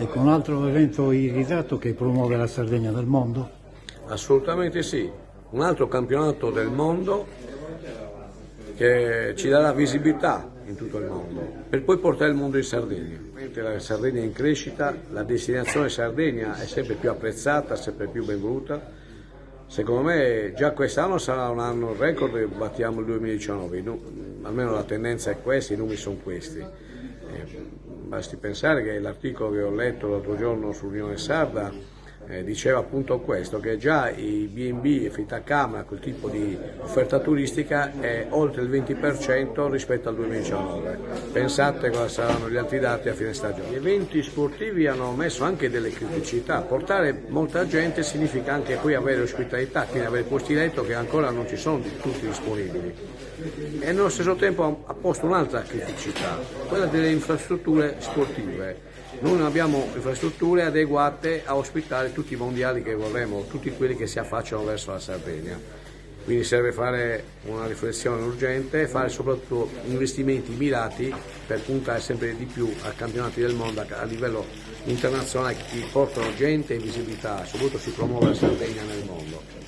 Ecco, un altro evento irridato che promuove la Sardegna nel mondo? Assolutamente sì, un altro campionato del mondo che ci darà visibilità in tutto il mondo per poi portare il mondo in Sardegna. Mentre la Sardegna è in crescita, la destinazione Sardegna è sempre più apprezzata, sempre più ben voluta. Secondo me già quest'anno sarà un anno record e battiamo il 2019, almeno la tendenza è questa, i numeri sono questi. Basti pensare che l'articolo che ho letto l'altro giorno sull'Unione Sarda diceva appunto questo, che già i B&B e Fitacamera, quel tipo di offerta turistica è oltre il 20% rispetto al 2019. Pensate cosa saranno gli altri dati a fine stagione. Gli eventi sportivi hanno messo anche delle criticità, portare molta gente significa anche poi avere ospitalità, quindi avere posti letto che ancora non ci sono tutti disponibili. E nello stesso tempo ha posto un'altra criticità, quella delle infrastrutture sportive. Noi non abbiamo infrastrutture adeguate a ospitare tutti i mondiali che vorremmo, tutti quelli che si affacciano verso la Sardegna. Quindi serve fare una riflessione urgente e fare soprattutto investimenti mirati per puntare sempre di più a campionati del mondo a livello internazionale che portano gente e visibilità, soprattutto si promuove la Sardegna nel mondo.